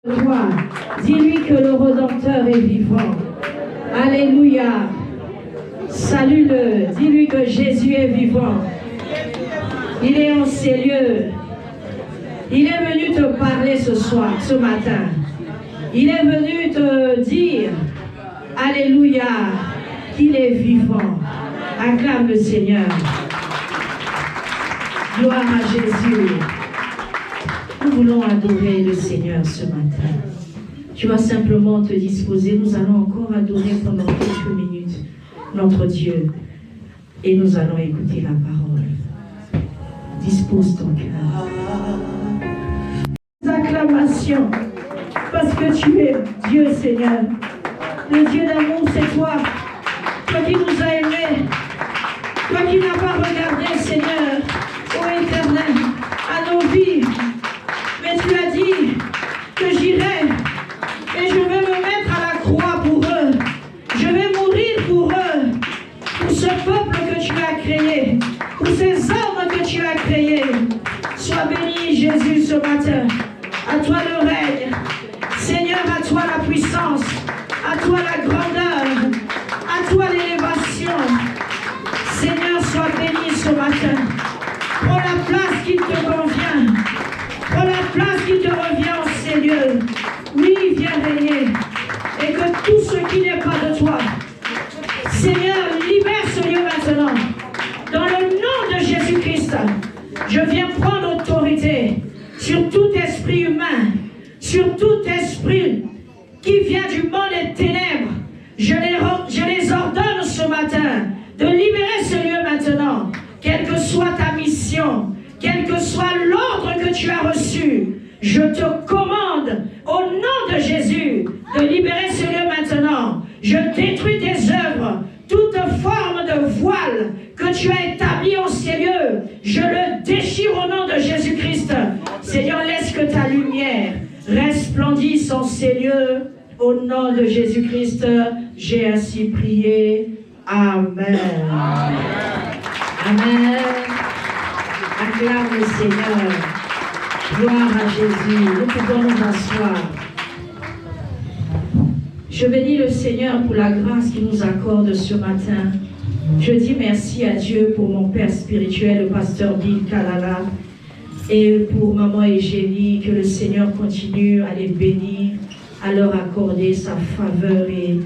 Toi, dis-lui que le Rédempteur est vivant. Alléluia. Salue-le. Dis-lui que Jésus est vivant. Il est en ces lieux. Il est venu te parler ce soir, ce matin. Il est venu te dire, alléluia, qu'il est vivant. Acclame le Seigneur. Gloire à Jésus. Nous voulons adorer le Seigneur ce matin. Tu vas simplement te disposer. Nous allons encore adorer pendant quelques minutes notre Dieu. Et nous allons écouter la parole. Dispose ton cœur. Acclamations. Parce que tu es Dieu, Seigneur. Le Dieu d'amour, c'est toi. Toi qui nous as aimés. Toi qui n'as pas regardé, Seigneur, ô Éternel, à nos vies. Mais tu as dit que j'irai et je vais me mettre à la croix pour eux. Je vais mourir pour eux, pour ce peuple que tu as créé, pour ces hommes que tu as créés. Sois béni, Jésus, ce matin. À toi le règne. Seigneur, à toi la puissance, à toi la grandeur, à toi l'élévation. Seigneur, sois béni ce matin. Prends la place qui te convient. Prends la place qui te revient en ces lieux. Oui, viens régner. Et que tout ce qui n'est pas de toi, Seigneur, libère ce lieu maintenant. Dans le nom de Jésus-Christ, je viens prendre autorité sur tout esprit humain, sur tout esprit qui vient du monde des ténèbres. Je les ordonne ce matin de libérer ce lieu maintenant. Quelle que soit ta mission, quel que soit l'ordre que tu as reçu, je te commande, au nom de Jésus, de libérer ce lieu maintenant. Je détruis tes œuvres, toute forme de voile que tu as établi en ces lieux. Je le déchire au nom de Jésus-Christ. Seigneur, laisse que ta lumière resplendisse en ces lieux. Au nom de Jésus-Christ, j'ai ainsi prié. Amen. Amen. Amen. Acclame le Seigneur. Gloire à Jésus. Nous pouvons nous asseoir. Je bénis le Seigneur pour la grâce qu'il nous accorde ce matin. Je dis merci à Dieu pour mon père spirituel, le pasteur Bill Kalala, et pour maman Eugénie, que le Seigneur continue à les bénir, à leur accorder sa faveur et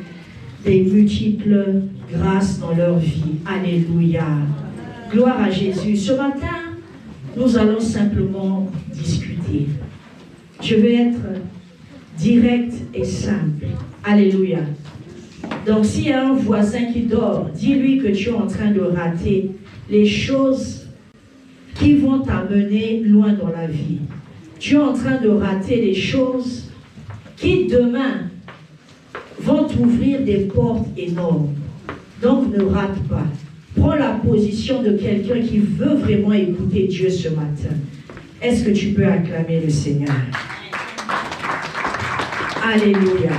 des multiples grâces dans leur vie. Alléluia. Gloire à Jésus. Ce matin, nous allons simplement discuter. Je vais être direct et simple. Alléluia. Donc, s'il y a un voisin qui dort, dis-lui que tu es en train de rater les choses qui vont t'amener loin dans la vie. Tu es en train de rater les choses qui, demain, vont t'ouvrir des portes énormes. Donc, ne rate pas. Prends la position de quelqu'un qui veut vraiment écouter Dieu ce matin. Est-ce que tu peux acclamer le Seigneur? Alléluia.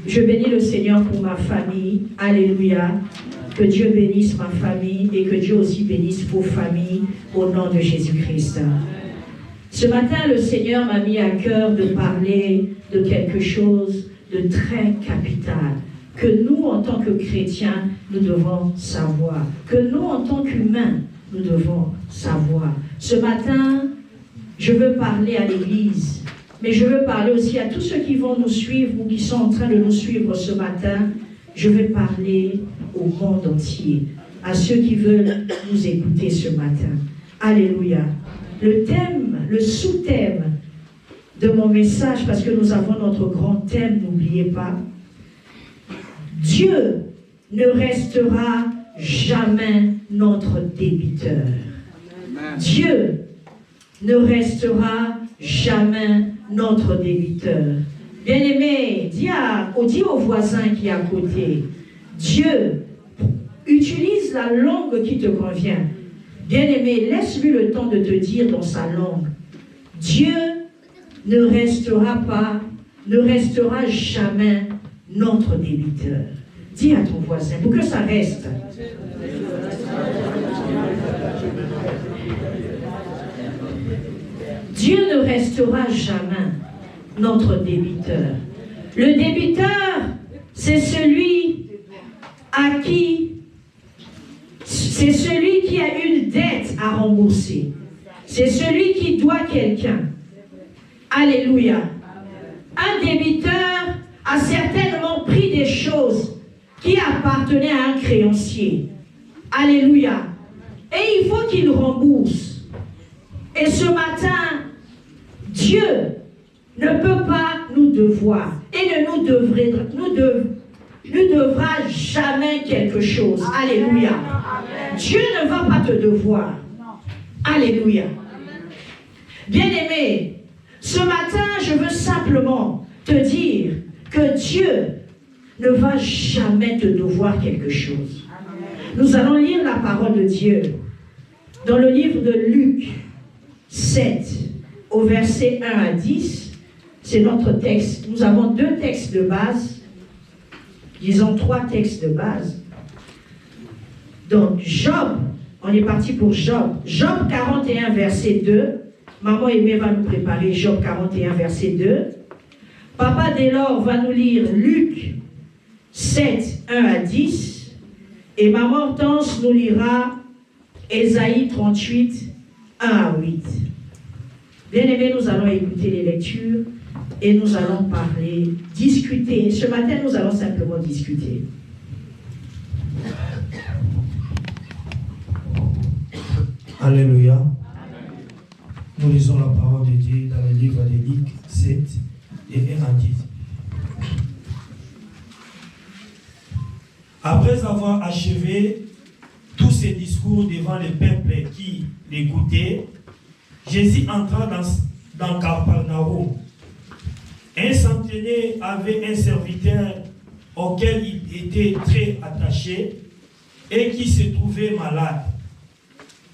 Je bénis le Seigneur pour ma famille. Alléluia. Que Dieu bénisse ma famille et que Dieu aussi bénisse vos familles au nom de Jésus-Christ. Ce matin, le Seigneur m'a mis à cœur de parler de quelque chose de très capital. Que nous, en tant que chrétiens, nous devons savoir. Que nous, en tant qu'humains, nous devons savoir. Ce matin, je veux parler à l'Église, mais je veux parler aussi à tous ceux qui vont nous suivre ou qui sont en train de nous suivre ce matin. Je vais parler au monde entier, à ceux qui veulent nous écouter ce matin. Alléluia. Le thème, le sous-thème de mon message, parce que nous avons notre grand thème, n'oubliez pas, Dieu ne restera jamais notre débiteur. Dieu ne restera jamais notre débiteur. Bien-aimé, dis au voisin qui est à côté, Dieu utilise la langue qui te convient. Bien-aimé, laisse-lui le temps de te dire dans sa langue, Dieu ne restera jamais notre débiteur. Dis à ton voisin, pour que ça reste. Dieu ne restera jamais. notre débiteur. Le débiteur, c'est celui à qui, c'est celui qui a une dette à rembourser. C'est celui qui doit quelqu'un. Alléluia. Un débiteur a certainement pris des choses qui appartenaient à un créancier. Alléluia. Et il faut qu'il rembourse. Et ce matin, Dieu ne peut pas nous devoir et ne nous devra jamais quelque chose. Alléluia. Dieu ne va pas te devoir. Alléluia. Bien-aimé, ce matin, je veux simplement te dire que Dieu ne va jamais te devoir quelque chose. Nous allons lire la parole de Dieu dans le livre de Luc 7, au verset 1 à 10. C'est notre texte. Nous avons 2 textes de base. Disons 3 textes de base. Donc, Job, on est parti pour Job. Job 41, verset 2. Maman Aimée va nous préparer Job 41, verset 2. Papa Delors va nous lire Luc 7, 1 à 10. Et Maman Hortense nous lira Ésaïe 38, 1 à 8. Bien aimé, nous allons écouter les lectures et nous allons parler, discuter. Ce matin, nous allons simplement discuter. Alléluia. Nous lisons la parole de Dieu dans le livre de Luc 7 et 1 à 10. Après avoir achevé tous ses discours devant le peuple qui l'écoutait, Jésus entra dans Capernaum. Un centenier avait un serviteur auquel il était très attaché et qui se trouvait malade,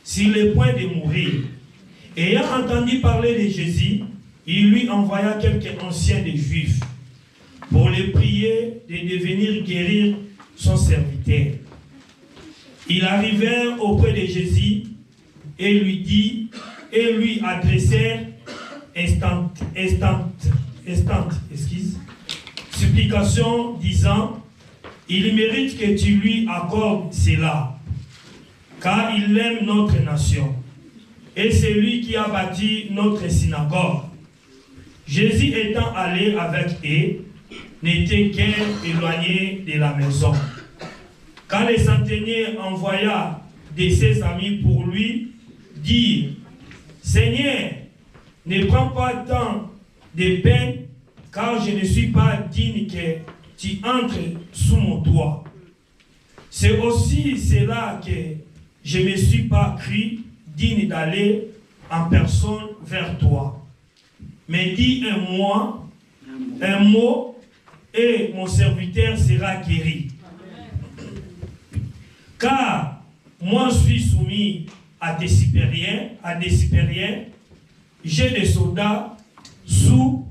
sur le point de mourir. Ayant entendu parler de Jésus, il lui envoya quelques anciens des Juifs pour le prier de devenir guérir son serviteur. Ils arrivèrent auprès de Jésus et lui adressèrent supplication disant: il mérite que tu lui accordes cela, car il aime notre nation. Et c'est lui qui a bâti notre synagogue. Jésus étant allé avec eux, n'était guère éloigné de la maison. Quand le centenier envoya de ses amis pour lui dire: Seigneur, ne prends pas tant de peine, car je ne suis pas digne que tu entres sous mon toit. C'est aussi cela que je ne me suis pas cru digne d'aller en personne vers toi. Mais dis un mot, et mon serviteur sera guéri. Car moi je suis soumis à des supérieurs, j'ai des soldats sous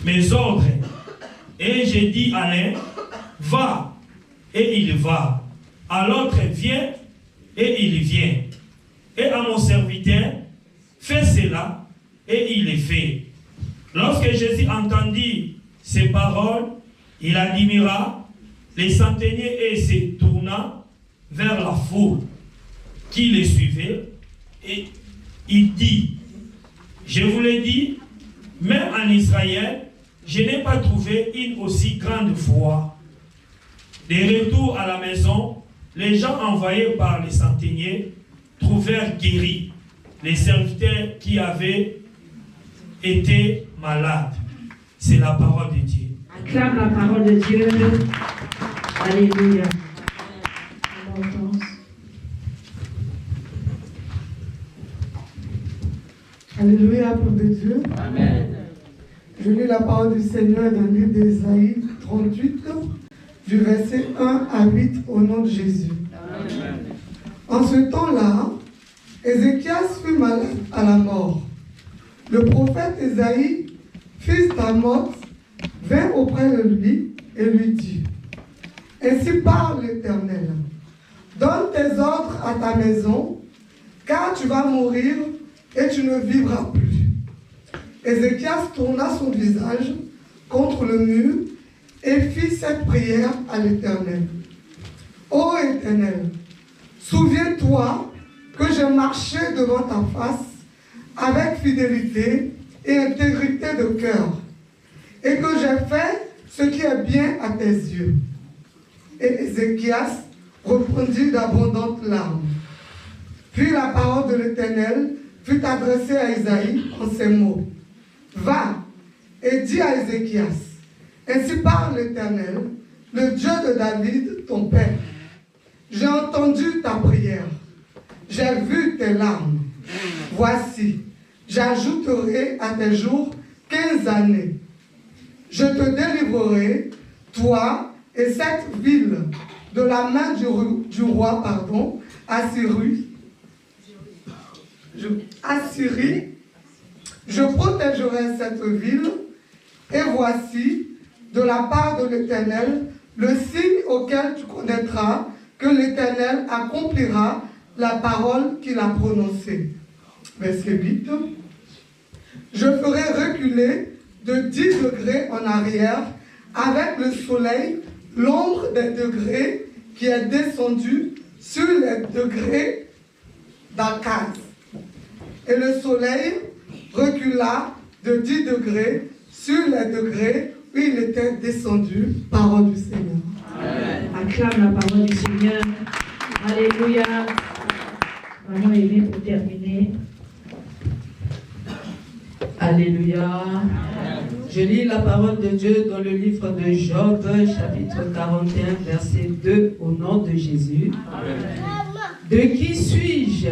mes ordres. Et j'ai dit à l'un: va, et il va. À l'autre: viens, et il vient. Et à mon serviteur: fais cela, et il le fait. Lorsque Jésus entendit ces paroles, il admira les centeniers et se tourna vers la foule qui les suivait, et il dit: je vous l'ai dit, même en Israël, je n'ai pas trouvé une aussi grande foi. De retour à la maison, les gens envoyés par les centeniers trouvèrent guéris les serviteurs qui avaient été malades. C'est la parole de Dieu. Acclame la parole de Dieu. Alléluia. Alléluia, pour de Dieu. Amen. Je lis la parole du Seigneur dans le livre d'Ésaïe 38, du verset 1 à 8, au nom de Jésus. Amen. En ce temps-là, Ézéchias fut malade à la mort. Le prophète Ésaïe, fils d'Amoz, vint auprès de lui et lui dit: ainsi parle l'Éternel, donne tes ordres à ta maison, car tu vas mourir et tu ne vivras plus. Ézéchias tourna son visage contre le mur et fit cette prière à l'Éternel. Ô Éternel, souviens-toi que j'ai marché devant ta face avec fidélité et intégrité de cœur, et que j'ai fait ce qui est bien à tes yeux. Et Ézéchias répondit d'abondantes larmes. Puis la parole de l'Éternel fut adressée à Isaïe en ces mots. Va et dis à Ézéchias, ainsi parle l'Éternel, le Dieu de David, ton père. J'ai entendu ta prière, j'ai vu tes larmes. Voici, j'ajouterai à tes jours 15 années. Je te délivrerai, toi et cette ville, de la main du roi, Assyrie. Je protégerai cette ville, et voici, de la part de l'Éternel, le signe auquel tu connaîtras que l'Éternel accomplira la parole qu'il a prononcée. Verset 8. Je ferai reculer de 10 degrés en arrière, avec le soleil, l'ombre des degrés qui est descendue sur les degrés d'Akaz. Et le soleil recula de 10 degrés sur les degrés où il était descendu. Parole du Seigneur. Amen. Acclame la parole du Seigneur. Alléluia. Maman aimée pour terminer. Alléluia. Je lis la parole de Dieu dans le livre de Job, chapitre 41, verset 2, au nom de Jésus. Amen. De qui suis-je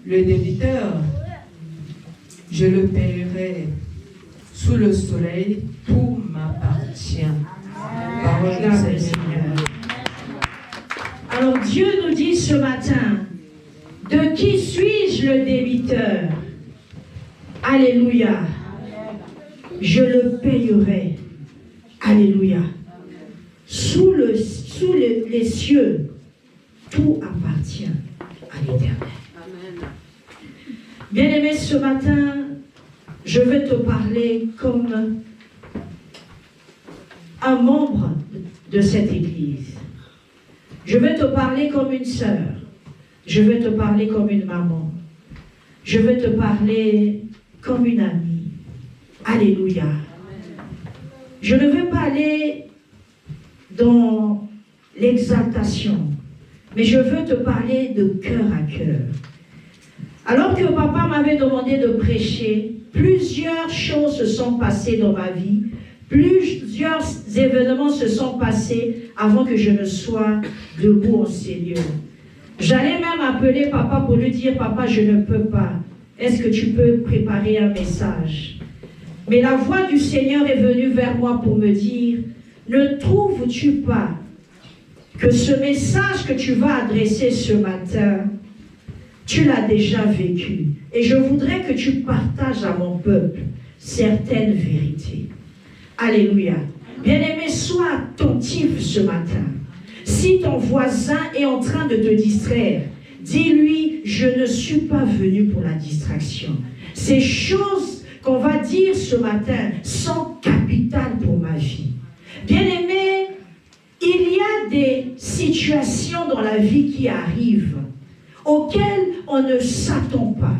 le débiteur? Je le paierai. Sous le soleil, tout m'appartient. Parole du Seigneur. Alors Dieu nous dit ce matin, de qui suis-je le débiteur? Alléluia. Je le payerai. Alléluia. Sous les cieux, tout appartient à l'Éternel. Bien-aimé, ce matin, je vais te parler comme un membre de cette église. Je vais te parler comme une sœur. Je vais te parler comme une maman. Je vais te parler comme une amie. Alléluia. Je ne vais pas aller dans l'exaltation, mais je veux te parler de cœur à cœur. Alors que papa m'avait demandé de prêcher, plusieurs choses se sont passées dans ma vie. Plusieurs événements se sont passés avant que je ne sois debout en ces lieux. J'allais même appeler papa pour lui dire, papa, je ne peux pas. Est-ce que tu peux préparer un message? Mais la voix du Seigneur est venue vers moi pour me dire, ne trouves-tu pas que ce message que tu vas adresser ce matin, tu l'as déjà vécu. Et je voudrais que tu partages à mon peuple certaines vérités. Alléluia. Bien-aimé, sois attentif ce matin. Si ton voisin est en train de te distraire, dis-lui, je ne suis pas venu pour la distraction. Ces choses qu'on va dire ce matin sont capitales pour ma vie. Bien-aimé, il y a des situations dans la vie qui arrivent auxquelles on ne s'attend pas.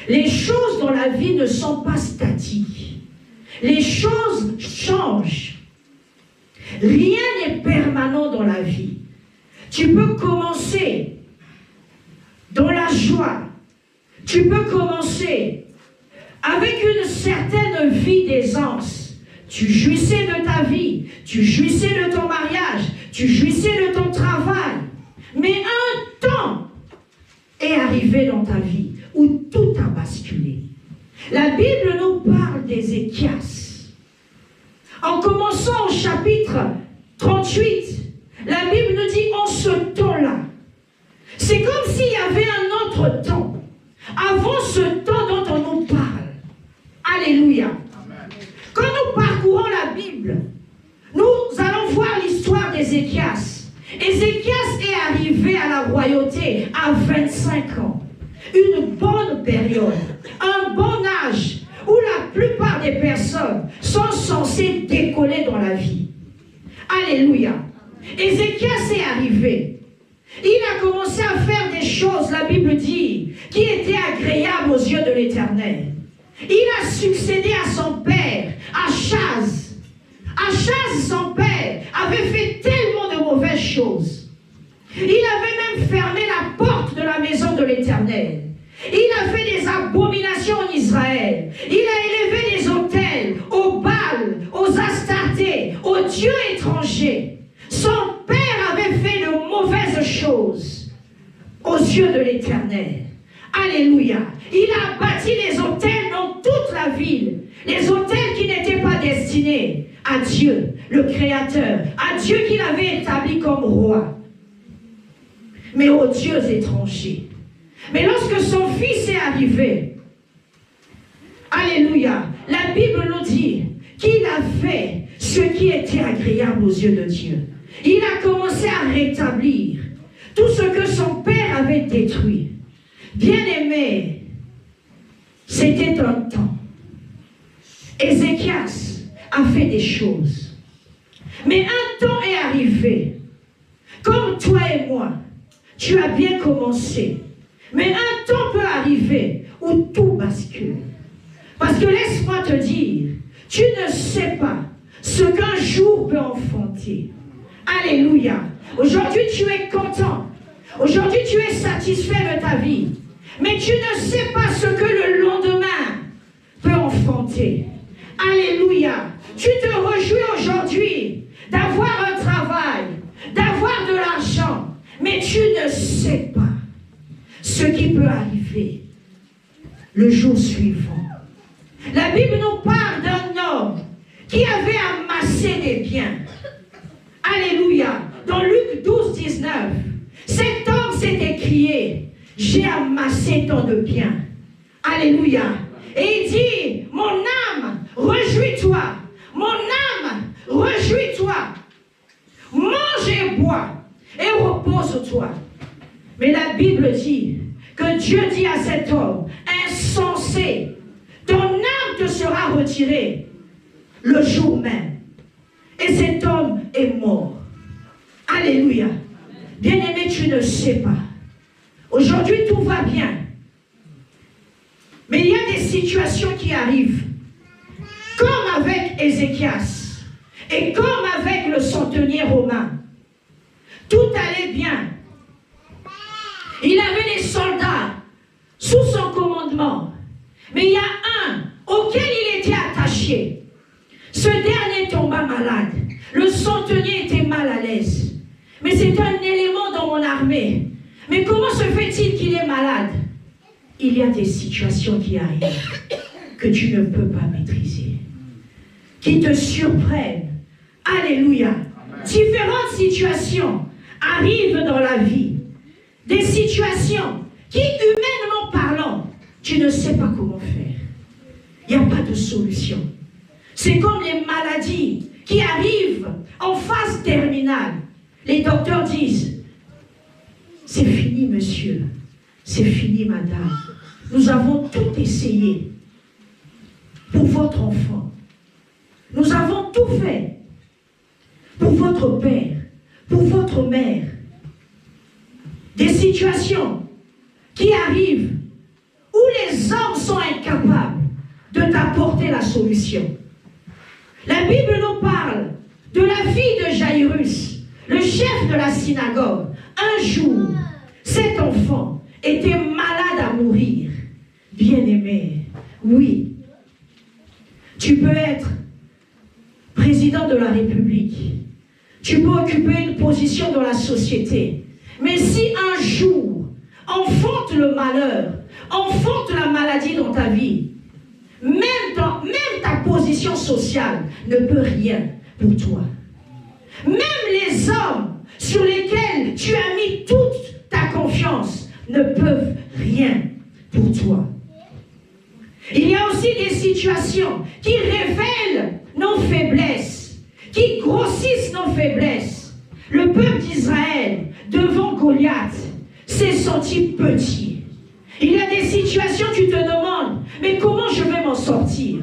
Les choses dans la vie ne sont pas statiques. Les choses changent. Rien n'est permanent dans la vie. Tu peux commencer dans la joie. Tu peux commencer avec une certaine vie d'aisance. Tu jouissais de ta vie. Tu jouissais de ton mariage. Tu jouissais de ton travail. Mais un temps est arrivé dans ta vie où tout a basculé. La Bible nous parle d'Ézéchias. En commençant au chapitre 38, la Bible nous dit en ce temps-là. C'est comme s'il y avait un autre temps. Avant ce temps dont on nous parle. Alléluia. Amen. Quand nous parcourons la Bible, nous allons voir l'histoire d'Ézéchias. Ézéchias est arrivé à la royauté à 25 ans. Une bonne période, un bon âge, où la plupart des personnes sont censées décoller dans la vie. Alléluia. Ézéchias est arrivé. Il a commencé à faire des choses, la Bible dit, qui étaient agréables aux yeux de l'Éternel. Il a succédé à son père, Achaz. Achaz, son père, avait fait tellement de mauvaises choses. Il avait même fermé la porte de la maison de l'Éternel. Il a fait des abominations en Israël. Il a élevé des autels aux Baals, aux Astartés, aux dieux étrangers. Son père avait fait de mauvaises choses aux yeux de l'Éternel. Alléluia. Il a bâti les autels dans toute la ville. Les autels qui n'étaient pas destinés à Dieu, le Créateur, à Dieu qu'il avait établi comme roi, mais aux dieux étrangers. Mais lorsque son fils est arrivé, alléluia, la Bible nous dit qu'il a fait ce qui était agréable aux yeux de Dieu. Il a commencé à rétablir tout ce que son père avait détruit. Bien-aimé, c'était un temps. Ézéchias a fait des choses. Mais un temps est arrivé. Comme toi et moi, tu as bien commencé. Mais un temps peut arriver où tout bascule. Parce que laisse-moi te dire, tu ne sais pas ce qu'un jour peut enfanter. Alléluia. Aujourd'hui, tu es content. Aujourd'hui, tu es satisfait de ta vie. Mais tu ne sais pas ce que le lendemain peut enfanter. Alléluia. Tu te réjouis aujourd'hui d'avoir un travail, d'avoir de l'argent. Mais tu ne sais pas ce qui peut arriver le jour suivant. La Bible nous parle d'un homme qui avait amassé des biens. Alléluia. Dans Luc 12, 19, cet homme s'est écrié, j'ai amassé tant de biens. Alléluia. Et il dit, mon âme, réjouis-toi. Mon âme, réjouis-toi. Mange et bois et repose-toi. Mais la Bible dit que Dieu dit à cet homme, insensé, ton âme te sera retirée le jour même. Et cet homme est mort. Alléluia. Bien-aimé, tu ne sais pas. Aujourd'hui, tout va bien. Mais il y a des situations qui arrivent. Comme avec Ézéchias. Et comme avec le centenier romain. Tout allait bien. Il avait des soldats sous son commandement. Mais il y a un auquel il était attaché. Ce dernier tomba malade. Le centenier était mal à l'aise. Mais c'est un élément dans mon armée. Mais comment se fait-il qu'il est malade? Il y a des situations qui arrivent que tu ne peux pas maîtriser. Qui te surprennent. Alléluia. Différentes situations arrivent dans la vie. Des situations qui, humainement parlant, tu ne sais pas comment faire. Il n'y a pas de solution. C'est comme les maladies qui arrivent en phase terminale. Les docteurs disent, c'est fini monsieur, c'est fini madame. Nous avons tout essayé pour votre enfant. Nous avons tout fait pour votre père, pour votre mère. Des situations qui arrivent où les hommes sont incapables de t'apporter la solution. La Bible nous parle de la fille de Jairus, le chef de la synagogue. Un jour, cet enfant était malade à mourir. Bien-aimé, oui, tu peux être président de la République. Tu peux occuper une position dans la société. Mais si un jour, enfante le malheur, enfante la maladie dans ta vie, même ta position sociale ne peut rien pour toi. Même les hommes sur lesquels tu as mis toute ta confiance ne peuvent rien pour toi. Il y a aussi des situations qui révèlent nos faiblesses, qui grossissent nos faiblesses. Le peuple d'Israël, devant Goliath, s'est senti petit. Il y a des situations, tu te demandes, mais comment je vais m'en sortir?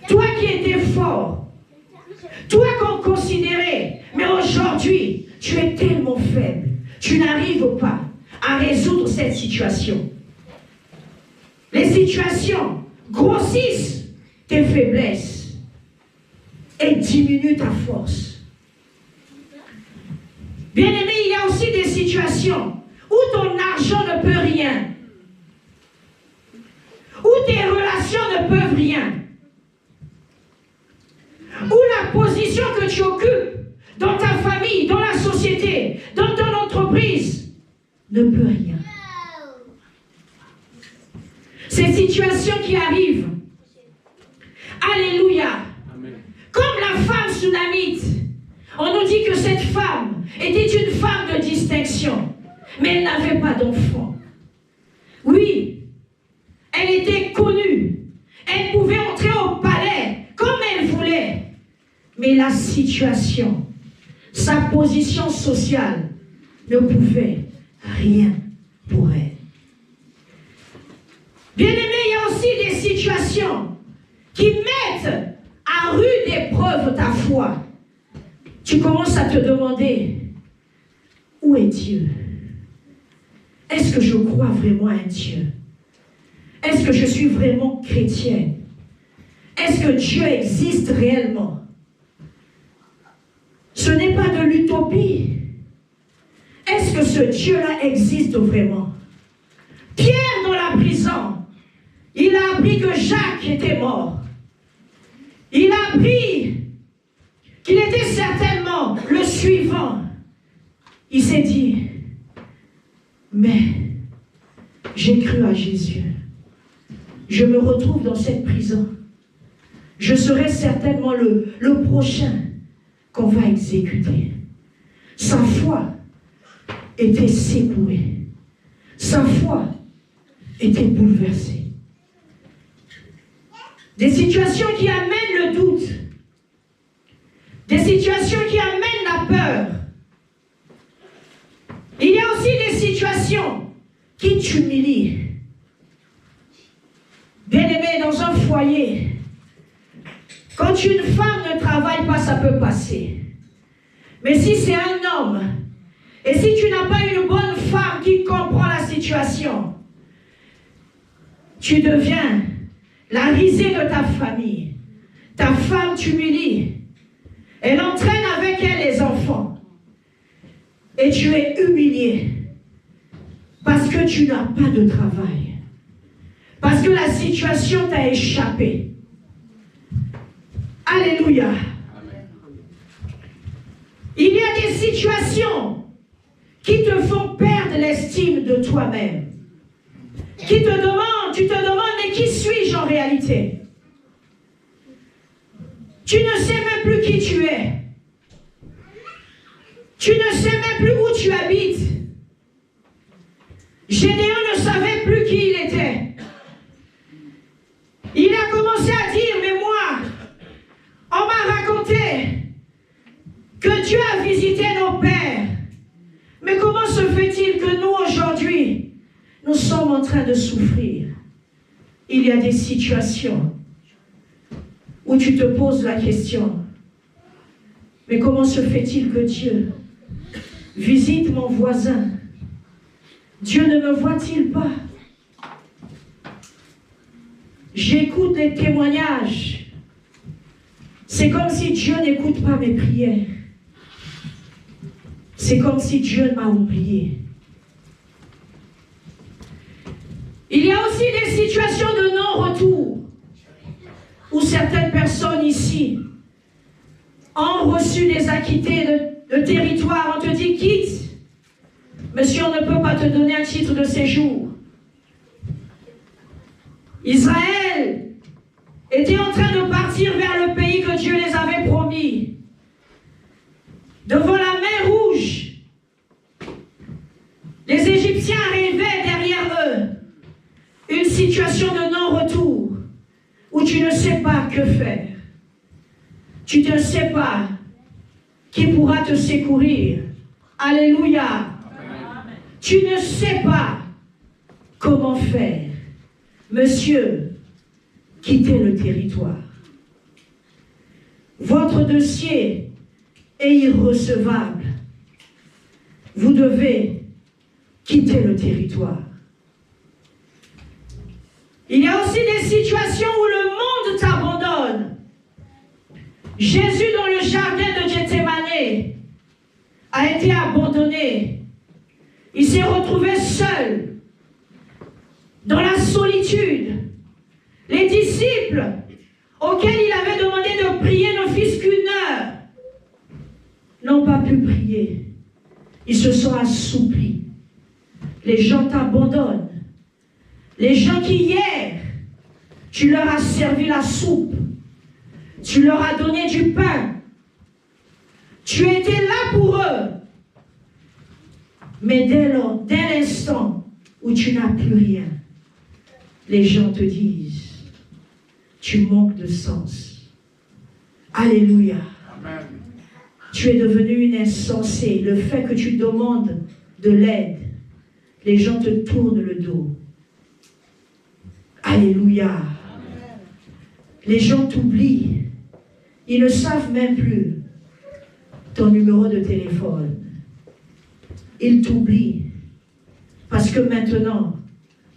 Toi qui étais fort, toi qu'on considérait, mais aujourd'hui, tu es tellement faible, tu n'arrives pas à résoudre cette situation. Les situations grossissent tes faiblesses et diminuent ta force. Bien-aimé, il y a aussi des situations où ton argent ne peut rien, où tes relations ne peuvent rien, où la position que tu occupes dans ta famille, dans la société, dans ton entreprise, ne peut rien. Ces situations qui arrivent, alléluia, comme la femme sunamite, on nous dit que cette femme était une femme de distinction, mais elle n'avait pas d'enfant. Oui, elle était connue, elle pouvait entrer au palais comme elle voulait, mais la situation, sa position sociale ne pouvait rien pour elle. Bien-aimé, il y a aussi des situations qui mettent à rude épreuve ta foi. Tu commences à te demander, où est Dieu? Est-ce que je crois vraiment à un Dieu? Est-ce que je suis vraiment chrétienne? Est-ce que Dieu existe réellement? Ce n'est pas de l'utopie. Est-ce que ce Dieu-là existe vraiment? Pierre dans la prison, il a appris que Jacques était mort. Il a appris qu'il était certainement le suivant. Il s'est dit, mais j'ai cru à Jésus. Je me retrouve dans cette prison. Je serai certainement le prochain qu'on va exécuter. Sa foi était secouée. Sa foi était bouleversée. Des situations qui amènent le doute. Des situations qui amènent la peur. Il y a aussi des situations qui t'humilient. Bien-aimé, dans un foyer, quand une femme ne travaille pas, ça peut passer. Mais si c'est un homme, et si tu n'as pas une bonne femme qui comprend la situation, tu deviens la risée de ta famille. Ta femme t'humilie. Elle entraîne avec elle les enfants. Et tu es humilié. Parce que tu n'as pas de travail. Parce que la situation t'a échappé. Alléluia. Il y a des situations qui te font perdre l'estime de toi-même. Tu te demandes, mais qui suis-je en réalité? Tu ne sais même plus qui tu es. Tu ne sais même plus où tu habites. Gédéon ne savait plus qui il était. Il a commencé à dire, mais moi, on m'a raconté que Dieu a visité nos pères. Mais comment se fait-il que nous, aujourd'hui, nous sommes en train de souffrir? Il y a des situations où tu te poses la question, mais comment se fait-il que Dieu visite mon voisin? Dieu ne me voit-il pas? J'écoute les témoignages. C'est comme si Dieu n'écoute pas mes prières. C'est comme si Dieu m'a oublié. Il y a aussi des situations de non-retour où certaines personnes ici ont reçu des acquittés de territoire. On te dit quitte. Monsieur, on ne peut pas te donner un titre de séjour. Israël était en train de partir vers le pays que Dieu les avait promis. Devant la mer Rouge, les Égyptiens arrivaient derrière eux. Une situation de non-retour où tu ne sais pas que faire. Tu ne sais pas qui pourra te secourir. Alléluia. Amen. Tu ne sais pas comment faire? Monsieur, quittez le territoire. Votre dossier est irrecevable. Vous devez quitter le territoire. Il y a aussi des situations où le monde t'abandonne. Jésus, dans le jardin de Gethsémani, a été abandonné. Il s'est retrouvé seul, dans la solitude. Les disciples, auxquels il avait demandé de prier ne fût-ce qu'une heure, n'ont pas pu prier. Ils se sont assouplis. Les gens t'abandonnent. Les gens qui hier, tu leur as servi la soupe, tu leur as donné du pain, tu étais là pour eux. Mais dès l'instant où tu n'as plus rien, les gens te disent, tu manques de sens. Alléluia. Amen. Tu es devenu une insensée. Le fait que tu demandes de l'aide, les gens te tournent le dos. Alléluia. Amen. Les gens t'oublient. Ils ne savent même plus ton numéro de téléphone. Ils t'oublient. Parce que maintenant,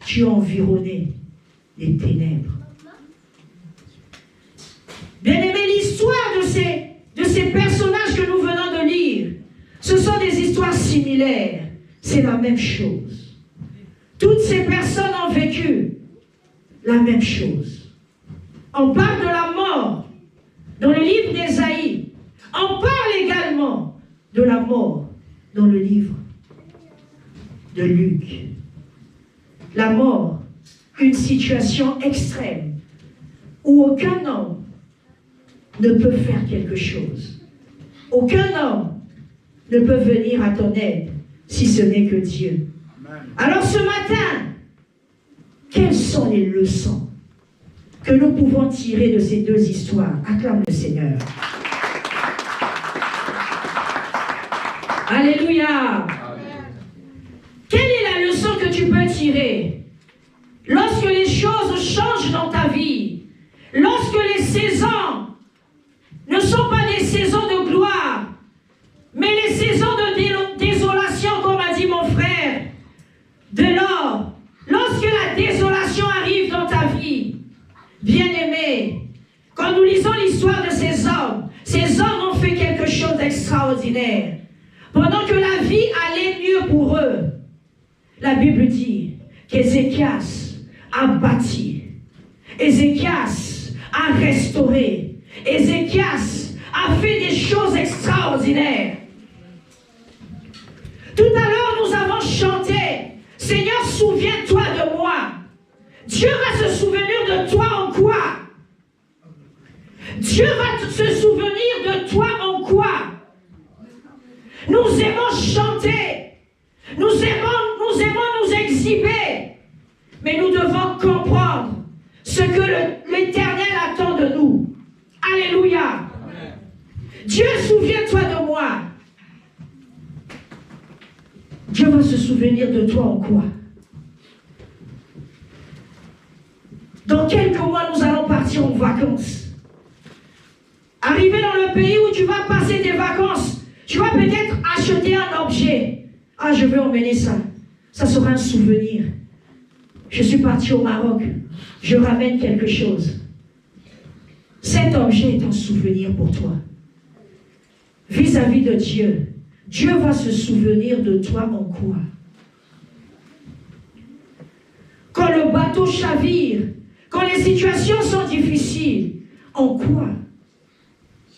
tu es environné des ténèbres. Bien-aimé, l'histoire de ces personnages que nous venons de lire, ce sont des histoires similaires. C'est la même chose. Toutes ces personnes ont vécu la même chose. On parle de la mort dans le livre d'Ésaïe. On parle également de la mort dans le livre de Luc. La mort, une situation extrême où aucun homme ne peut faire quelque chose. Aucun homme ne peut venir à ton aide si ce n'est que Dieu. Amen. Alors ce matin, quelles sont les leçons que nous pouvons tirer de ces deux histoires? Acclame le Seigneur. Alléluia. Amen. Quelle est la leçon que tu peux tirer lorsque les choses changent dans ta vie, lorsque les saisons ne sont pas des saisons de gloire, mais les saisons de désolation, comme a dit mon frère, de l'or. Lorsque la désolation arrive dans ta vie, bien-aimé, quand nous lisons l'histoire de ces hommes ont fait quelque chose d'extraordinaire. Pendant que la vie allait mieux pour eux, la Bible dit qu'Ézéchias a bâti, Ézéchias a restauré, Ézéchias a fait des choses extraordinaires. Tout à l'heure, nous avons chanté, Seigneur, souviens-toi de moi. Dieu va se souvenir de toi en quoi? Dieu va se souvenir de toi en quoi? Nous aimons chanter, nous aimons nous exhiber, mais nous devons comprendre ce que l'Éternel attend de nous. Alléluia. Amen. Dieu, souviens-toi de moi. Dieu va se souvenir de toi en quoi? Dans quelques mois, nous allons partir en vacances. Arriver dans le pays où tu vas passer des vacances, tu vas peut-être acheter un objet. Ah, je veux emmener ça. Ça sera un souvenir. Je suis parti au Maroc. Je ramène quelque chose. Cet objet est un souvenir pour toi. Vis-à-vis de Dieu, Dieu va se souvenir de toi en quoi? Quand le bateau chavire, quand les situations sont difficiles, en quoi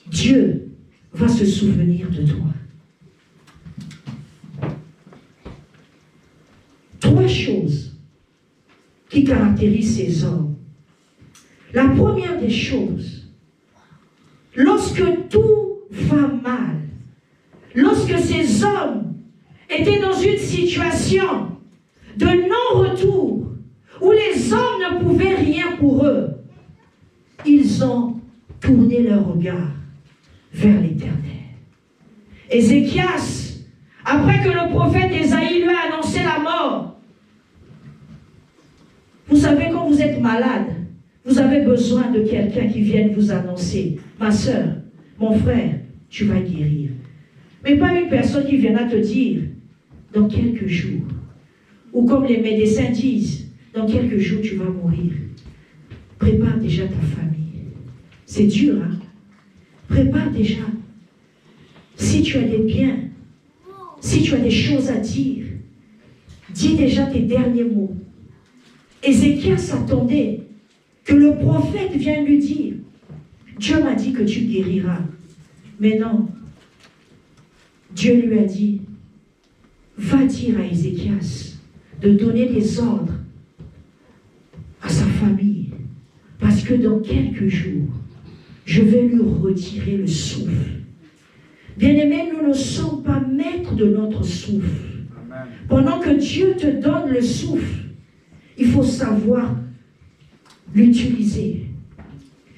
Dieu va se souvenir de toi? Trois choses qui caractérisent ces hommes. La première des choses, lorsque tout va mal, lorsque ces hommes étaient dans une situation de non-retour, où les hommes ne pouvaient rien pour eux, ils ont tourné leur regard vers l'Éternel. Ézéchias, après que le prophète Ésaïe lui a annoncé la mort, Vous savez, quand vous êtes malade, vous avez besoin de quelqu'un qui vienne vous annoncer, ma soeur, mon frère, tu vas guérir. Mais pas une personne qui viendra te dire, dans quelques jours, ou comme les médecins disent, dans quelques jours tu vas mourir. Prépare déjà ta famille. C'est dur, hein? Prépare déjà. Si tu as des biens, si tu as des choses à dire, dis déjà tes derniers mots. Ézéchias attendait que le prophète vienne lui dire, Dieu m'a dit que tu guériras. Mais non, Dieu lui a dit, va dire à Ézéchias de donner des ordres à sa famille, parce que dans quelques jours, je vais lui retirer le souffle. Bien-aimés, nous ne sommes pas maîtres de notre souffle. Amen. Pendant que Dieu te donne le souffle, il faut savoir l'utiliser.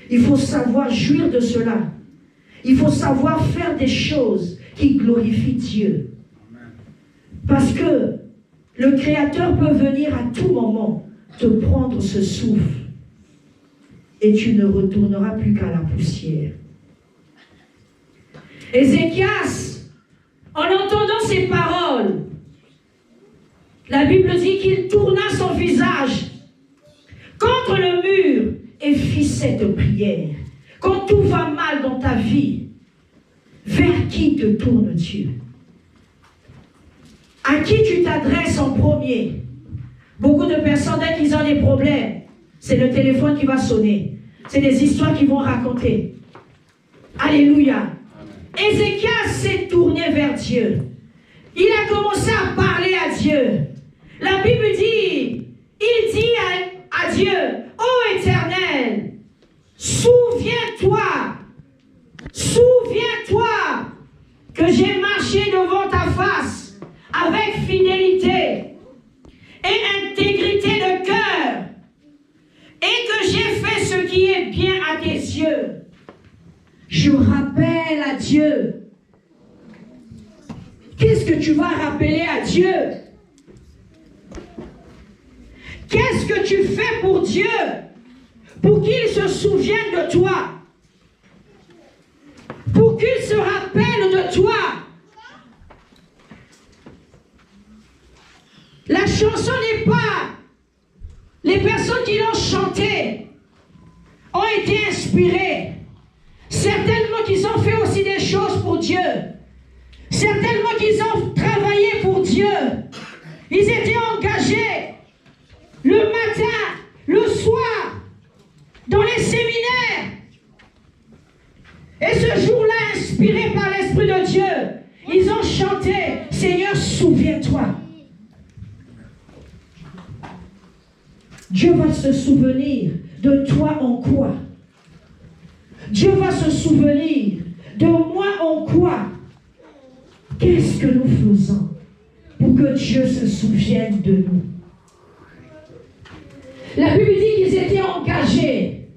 Il faut savoir jouir de cela. Il faut savoir faire des choses qui glorifient Dieu. Amen. Parce que le Créateur peut venir à tout moment te prendre ce souffle et tu ne retourneras plus qu'à la poussière. Ézéchias, en entendant ces paroles, la Bible dit qu'il tourna son visage contre le mur et fit cette prière. Quand tout va mal dans ta vie, vers qui te tourne Dieu? À qui tu t'adresses en premier? Beaucoup de personnes, dès qu'ils ont des problèmes, c'est le téléphone qui va sonner. C'est des histoires qu'ils vont raconter. Alléluia. Ézéchias s'est tourné vers Dieu. Il a commencé à parler à Dieu. La Bible dit, il dit à Dieu, ô Éternel, souviens-toi que j'ai marché devant ta face avec fidélité et intégrité de cœur et que j'ai fait ce qui est bien à tes yeux. Je rappelle à Dieu. Qu'est-ce que tu vas rappeler à Dieu? Qu'est-ce que tu fais pour Dieu pour qu'il se souvienne de toi? Pour qu'il se rappelle de toi? La chanson n'est pas... Les personnes qui l'ont chantée ont été inspirées. Certainement qu'ils ont fait aussi des choses pour Dieu. Certainement qu'ils ont travaillé pour Dieu. Ils étaient engagés le matin, le soir, dans les séminaires. Et ce jour-là, inspirés par l'Esprit de Dieu, ils ont chanté, Seigneur, souviens-toi. Dieu va se souvenir de toi en quoi? Dieu va se souvenir de moi en quoi? Qu'est-ce que nous faisons pour que Dieu se souvienne de nous? La Bible dit qu'ils étaient engagés.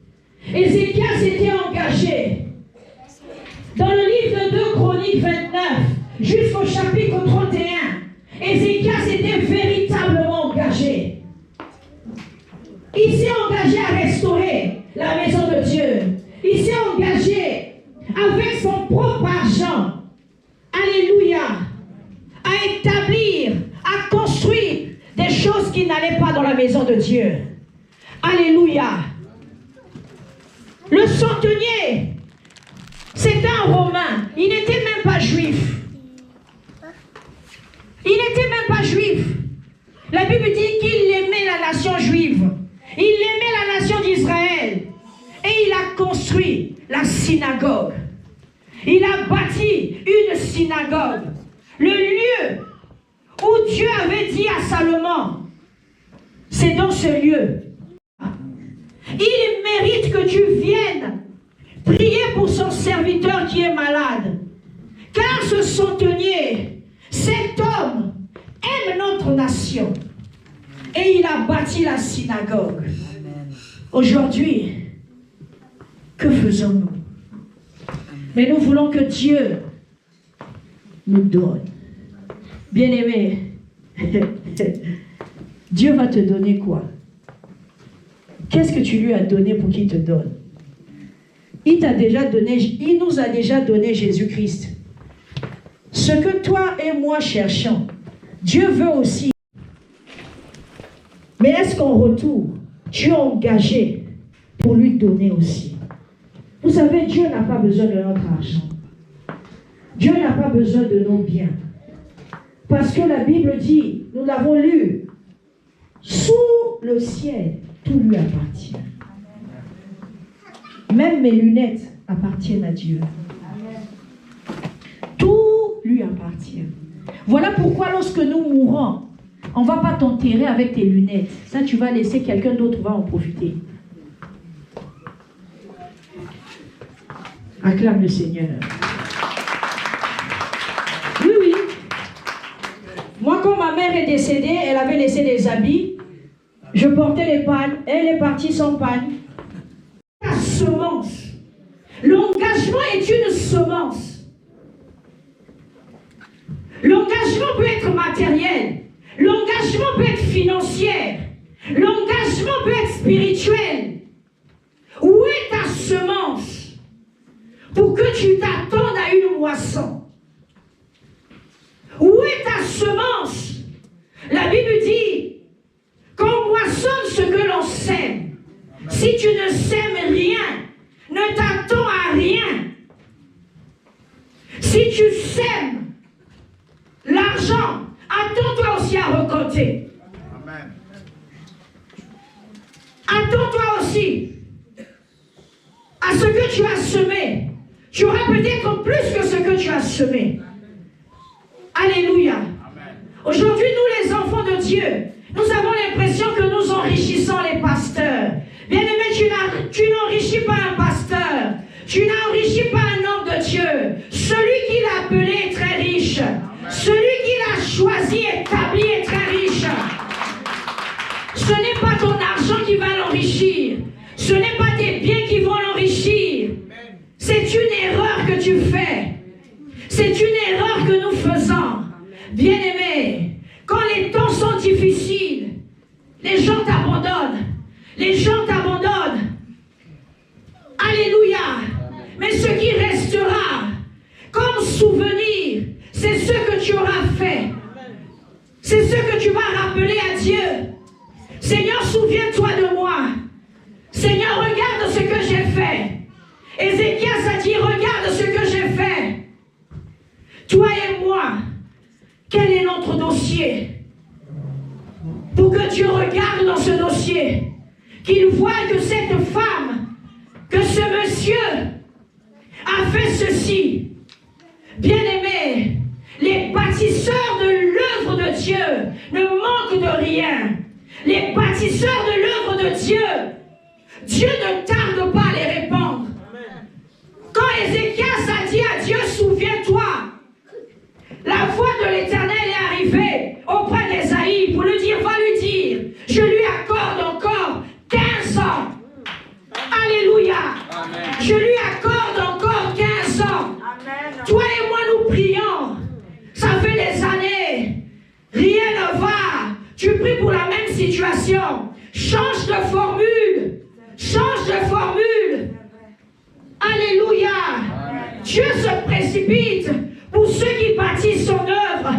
Ézéchias était engagé. Dans le livre de 2 Chroniques 29, jusqu'au chapitre 31, Ézéchias était véritablement engagé. Il s'est engagé à restaurer la maison de Dieu. Il s'est engagé avec son propre argent, alléluia, à établir, à construire des choses qui n'allaient pas dans la maison de Dieu. Alléluia. Le centenier, c'était un Romain. Il n'était même pas juif. Il n'était même pas juif. La Bible dit qu'il aimait la nation juive. Il aimait la nation d'Israël. Et il a construit la synagogue. Il a bâti une synagogue. Le lieu où Dieu avait dit à Salomon, c'est dans ce lieu. Il mérite que tu viennes prier pour son serviteur qui est malade. Car ce centenier, cet homme, aime notre nation. Et il a bâti la synagogue. Aujourd'hui, que faisons-nous? Mais nous voulons que Dieu nous donne. Bien-aimé, Dieu va te donner quoi? Qu'est-ce que tu lui as donné pour qu'il te donne? Il nous a déjà donné Jésus-Christ. Ce que toi et moi cherchons, Dieu veut aussi. Mais est-ce qu'en retour, tu es engagé pour lui donner aussi? Vous savez, Dieu n'a pas besoin de notre argent. Dieu n'a pas besoin de nos biens. Parce que la Bible dit, nous l'avons lu, sous le ciel, tout lui appartient. Même mes lunettes appartiennent à Dieu. Tout lui appartient. Voilà pourquoi lorsque nous mourons, on ne va pas t'enterrer avec tes lunettes. Ça, tu vas laisser quelqu'un d'autre va en profiter. Acclame le Seigneur. Oui, oui. Moi, quand ma mère est décédée, elle avait laissé des habits. Je portais les pannes. Elle est partie sans panne. La semence. L'engagement est une semence. L'engagement peut être matériel. L'engagement peut être financier. L'engagement peut être spirituel. Où est ta semence pour que tu t'attendes à une moisson? Où est ta semence? La Bible dit qu'on moissonne ce que l'on sème. Si tu ne sèmes rien, ne t'attends à rien. Si tu sèmes l'argent, attends-toi aussi à récolter. Amen. Attends-toi aussi à ce que tu as semé. Tu auras peut-être plus que ce que tu as semé. Alléluia. Aujourd'hui, nous les enfants de Dieu, nous avons l'impression que nous enrichissons les pasteurs. Bien-aimé, tu n'enrichis pas un pasteur. Tu n'enrichis pas un homme de Dieu. Celui qui l'a appelé est très riche. Celui qui l'a choisi, établi est très riche. Ce n'est pas ton argent qui va l'enrichir. Ce n'est pas tes biens qui vont l'enrichir. C'est une erreur que tu fais. C'est une erreur que nous faisons. Bien-aimés, quand les temps sont difficiles, les gens t'abandonnent. Les gens t'abandonnent. Alléluia. Mais ce qui restera comme souvenir, c'est ce que tu auras fait. C'est ce que tu vas rappeler à Dieu. Seigneur, souviens-toi de moi. Seigneur, regarde ce que j'ai fait. Ézéchias a dit, regarde ce que j'ai fait. Toi et moi, quel est notre dossier? Pour que Dieu regarde dans ce dossier, qu'il voit que cette femme, que ce monsieur a fait ceci. Bien-aimés, les bâtisseurs de l'œuvre de Dieu ne manquent de rien. Les bâtisseurs de l'œuvre de Dieu, Dieu ne tarde pas à les répandre. Quand Ézéchias a dit à Dieu, souviens-toi, la voix de l'Éternel est arrivée auprès d'Ésaïe pour lui dire, va lui dire, je lui accorde encore 15 ans. Alléluia. Amen. Je lui accorde encore 15 ans. Amen. Toi et moi, nous prions. Ça fait des années. Rien ne va. Tu pries pour la même situation. Change de formule. Change de formule. Alléluia. Amen. Dieu se précipite pour ceux qui bâtissent son œuvre.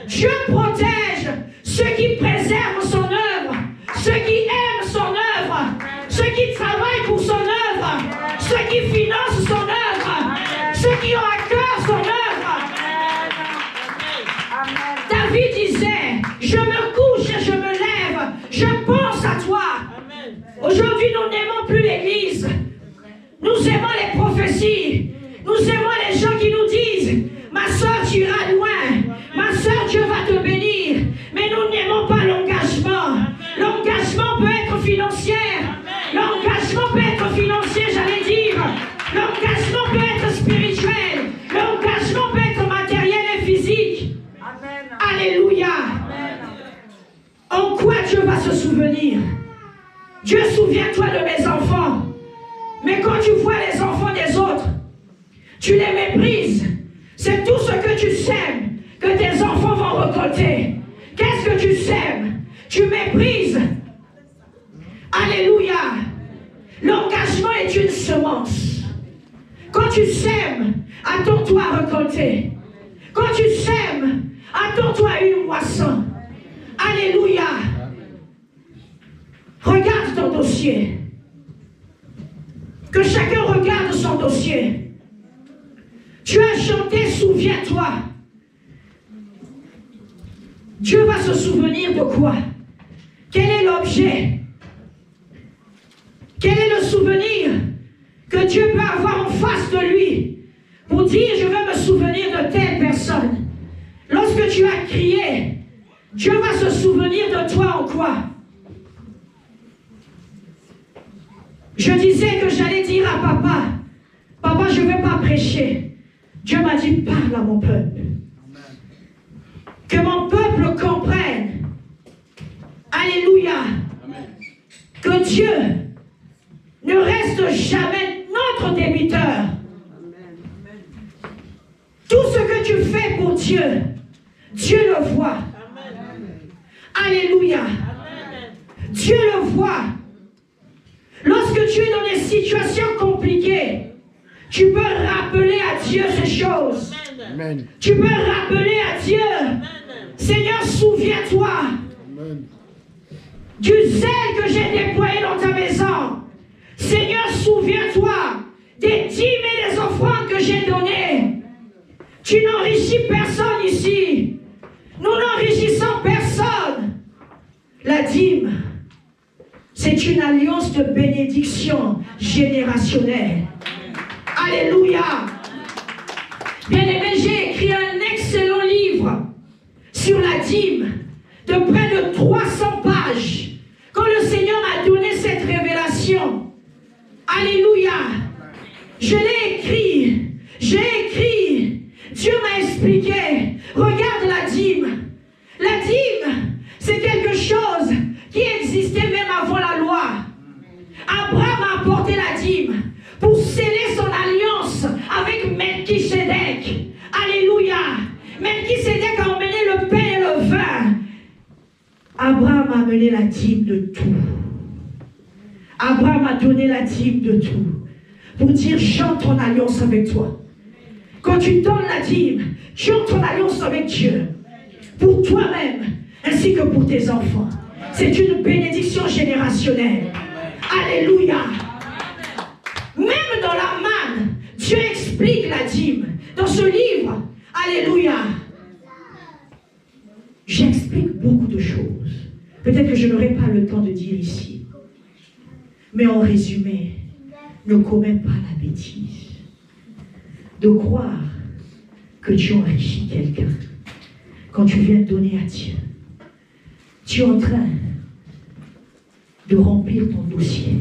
Dieu protège ceux qui préservent son œuvre. Ceux qui aiment son œuvre. Ceux qui travaillent pour son œuvre. Ceux qui financent son œuvre. Ceux qui ont à cœur son œuvre. David disait, je me couche et je me lève. Je pense à toi. Aujourd'hui, nous n'aimons plus l'Église. Nous aimons les prophéties. Nous aimons les gens qui nous disent, ma soeur, tu iras loin. Ma soeur, Dieu va te bénir. Mais nous n'aimons pas l'engagement. L'engagement peut être financier. L'engagement peut être financier, j'allais dire. L'engagement peut être spirituel. L'engagement peut être matériel et physique. Amen. Alléluia. Amen. En quoi Dieu va se souvenir? Dieu, souviens-toi de mes enfants. Mais quand tu vois les enfants des autres, tu les méprises. C'est tout ce que tu sèmes que tes enfants vont récolter. Qu'est-ce que tu sèmes? Tu méprises. Alléluia. L'engagement est une semence. Quand tu sèmes, attends-toi à récolter. Quand tu sèmes, attends-toi à une moisson. Alléluia. Regarde ton dossier. Que chacun regarde son dossier. Tu as chanté, souviens-toi. Dieu va se souvenir de quoi? Quel est l'objet? Quel est le souvenir que Dieu peut avoir en face de lui pour dire je veux me souvenir de telle personne? Lorsque tu as crié, Dieu va se souvenir de toi en quoi? Je disais que j'allais dire à papa, papa, je ne vais pas prêcher. Dieu m'a dit, parle à mon peuple. Que mon peuple comprenne. Alléluia. Que Dieu ne reste jamais notre débiteur. Tout ce que tu fais pour Dieu, Dieu le voit. Alléluia. Dieu le voit. Lorsque tu es dans des situations compliquées, tu peux rappeler à Dieu ces choses. Amen. Tu peux rappeler à Dieu, amen. Seigneur, souviens-toi du zèle que j'ai déployé dans ta maison. Seigneur, souviens-toi des dîmes et des offrandes que j'ai données. Tu n'enrichis personne ici. Nous n'enrichissons personne. La dîme, c'est une alliance de bénédiction générationnelle. Alléluia. Bien-aimé, j'ai écrit un excellent livre sur la dîme de près de 300 pages. Quand le Seigneur m'a donné cette révélation, alléluia, je l'ai écrit, j'ai écrit, Dieu m'a expliqué, regarde la dîme. La dîme, c'est quelque chose qui existait même avant la loi. Abraham a apporté la dîme pour sceller son alliance avec Melchisédek. Alléluia. Melchisédek a emmené le pain et le vin. Abraham a amené la dîme de tout. Abraham a donné la dîme de tout. Pour dire, j'entre en alliance avec toi. Quand tu donnes la dîme, tu entres en alliance avec Dieu. Pour toi-même, ainsi que pour tes enfants. C'est une bénédiction générationnelle. Alléluia. Même dans la manne, Dieu explique la dîme. Dans ce livre, alléluia, j'explique beaucoup de choses. Peut-être que je n'aurai pas le temps de dire ici. Mais en résumé, ne commets pas la bêtise de croire que tu enrichis quelqu'un quand tu viens donner à Dieu. Tu es en train de remplir ton dossier.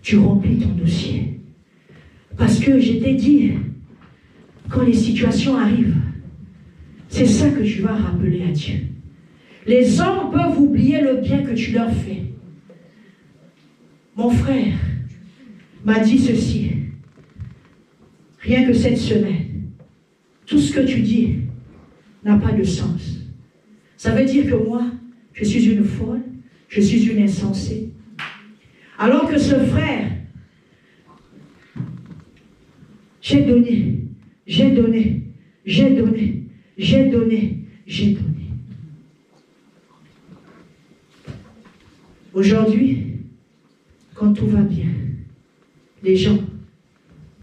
Tu remplis ton dossier. Parce que je t'ai dit, quand les situations arrivent, c'est ça que tu vas rappeler à Dieu. Les hommes peuvent oublier le bien que tu leur fais. Mon frère m'a dit ceci. Rien que cette semaine, tout ce que tu dis n'a pas de sens. Ça veut dire que moi, je suis une folle, je suis une insensée. Alors que ce frère, j'ai donné, j'ai donné, j'ai donné, j'ai donné, j'ai donné. Aujourd'hui, quand tout va bien, les gens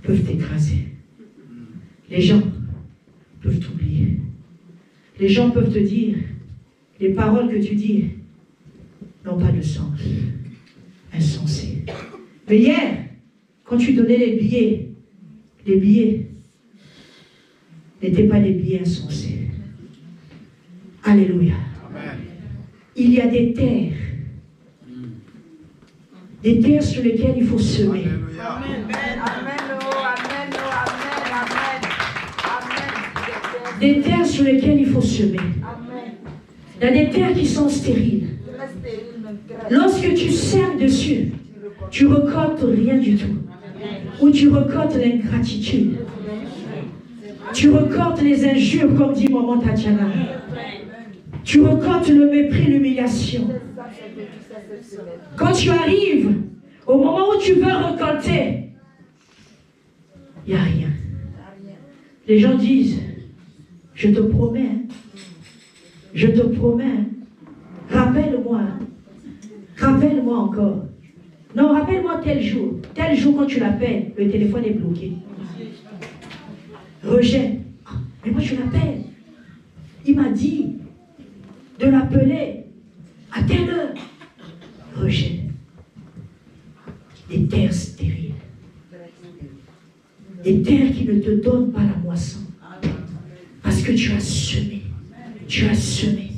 peuvent t'écraser. Les gens peuvent t'oublier. Les gens peuvent te dire, les paroles que tu dis n'ont pas de sens. Insensé. Mais hier, quand tu donnais les billets n'étaient pas des billets insensés. Alléluia. Amen. Il y a des terres sur lesquelles il faut semer. Amen. Des terres sur lesquelles il faut semer. Il y a des terres qui sont stériles. Lorsque tu sèmes dessus, tu récoltes rien du tout. Ou tu récoltes l'ingratitude. Tu récoltes les injures, comme dit maman Tatiana. tu récoltes le mépris, l'humiliation. Quand tu arrives, au moment où tu veux récolter, il n'y a rien. Les gens disent, je te promets, rappelle-moi encore. Non, rappelle-moi tel jour quand tu l'appelles, le téléphone est bloqué. Rejet. Ah, mais moi je l'appelle. Il m'a dit de l'appeler à telle heure. Rejet. Les terres stériles. Les terres qui ne te donnent pas la moisson. Parce que tu as semé. Tu as semé.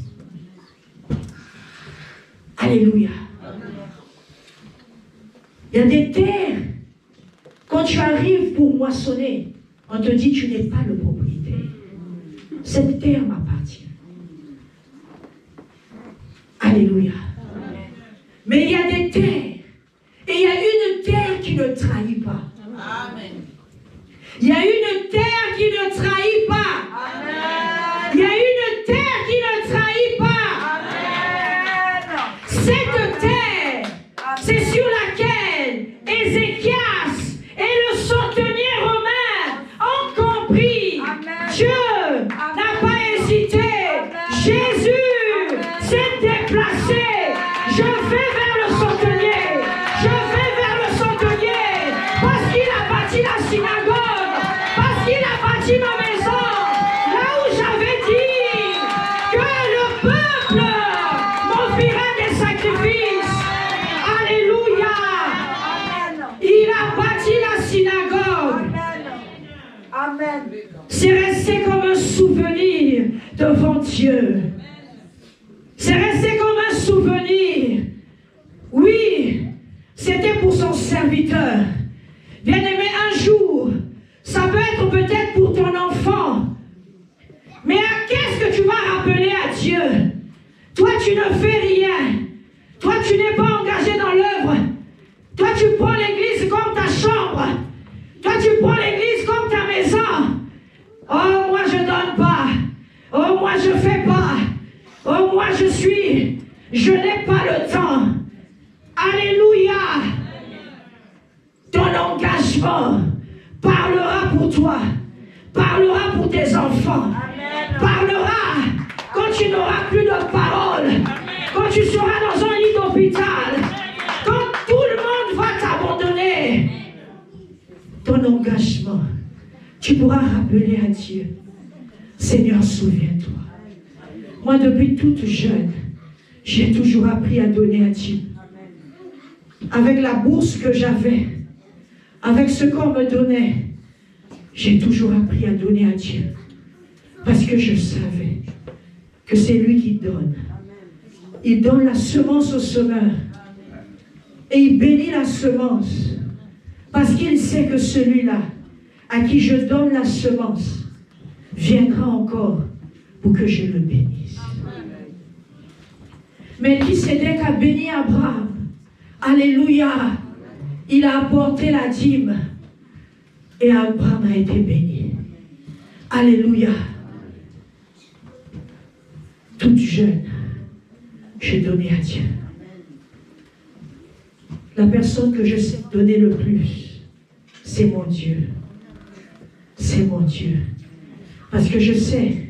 Alléluia. Il y a des terres, quand tu arrives pour moissonner, on te dit tu n'es pas le propriétaire. Cette terre m'appartient. Alléluia. Mais il y a des terres, et il y a une terre qui ne trahit pas. Amen. Il y a une terre qui ne trahit pas. Amen. Il y a une terre qui ne trahit pas. Amen. Cette terre, c'est sur laquelle Ézéchias et le centenier romain ont compris. Amen. Dieu n'a pas hésité. Amen. Jésus s'est déplacé. Je vais vers le centenier. Je vais vers le centenier. Parce qu'il a bâti la synagogue. Parce qu'il a bâti ma maison. Là où j'avais dit que le peuple m'offrira des sacrifices. Alléluia. Il a bâti la synagogue. Amen. C'est resté comme un souvenir devant Dieu. C'est resté comme un souvenir. Oui, c'était pour son serviteur. Bien-aimé, un jour, ça peut être peut-être pour ton enfant. Mais qu'est-ce que tu vas rappeler à Dieu? Toi, tu ne fais rien. Toi, tu n'es pas engagé dans l'œuvre. Toi, tu prends l'église comme ta chambre. Toi, tu prends l'église comme ta maison. Oh, moi, je donne pas. Oh, moi, je fais pas. Oh, moi, je n'ai pas le temps. Alléluia. Ton engagement parlera pour toi. Parlera pour tes enfants. Parlera quand tu n'auras plus de parole. Quand tu seras dans un lit d'hôpital. Quand tout le monde va t'abandonner. Ton engagement, tu pourras rappeler à Dieu. Seigneur, souviens-toi. Moi, depuis toute jeune, j'ai toujours appris à donner à Dieu. Avec la bourse que j'avais, avec ce qu'on me donnait, j'ai toujours appris à donner à Dieu. Parce que je savais que c'est lui qui donne. Il donne la semence au semeur. Et il bénit la semence. Parce qu'il sait que celui-là, à qui je donne la semence, viendra encore pour que je le bénisse. Melchisédek a béni Abraham. Alléluia. Il a apporté la dîme. Et Abraham a été béni. Alléluia. Toute jeune, j'ai donné à Dieu. La personne que je sais donner le plus, c'est mon Dieu. C'est mon Dieu. Parce que je sais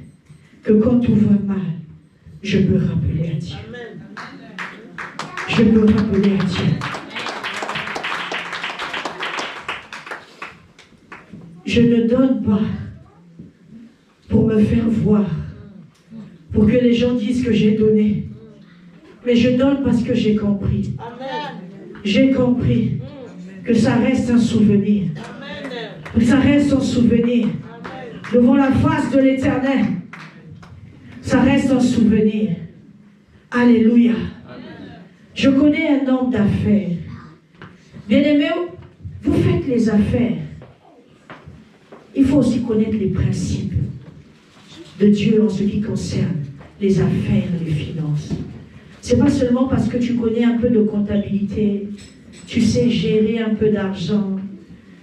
que quand tout va mal, je peux rappeler à Dieu. Je peux rappeler à Dieu. Je ne donne pas pour me faire voir, pour que les gens disent que j'ai donné. Mais je donne parce que j'ai compris. J'ai compris que ça reste un souvenir. Que ça reste un souvenir. Devant la face de l'Éternel. Ça reste un souvenir. Alléluia. Je connais un homme d'affaires. Bien-aimé, vous faites les affaires. Il faut aussi connaître les principes de Dieu en ce qui concerne les affaires, les finances. Ce n'est pas seulement parce que tu connais un peu de comptabilité, tu sais gérer un peu d'argent,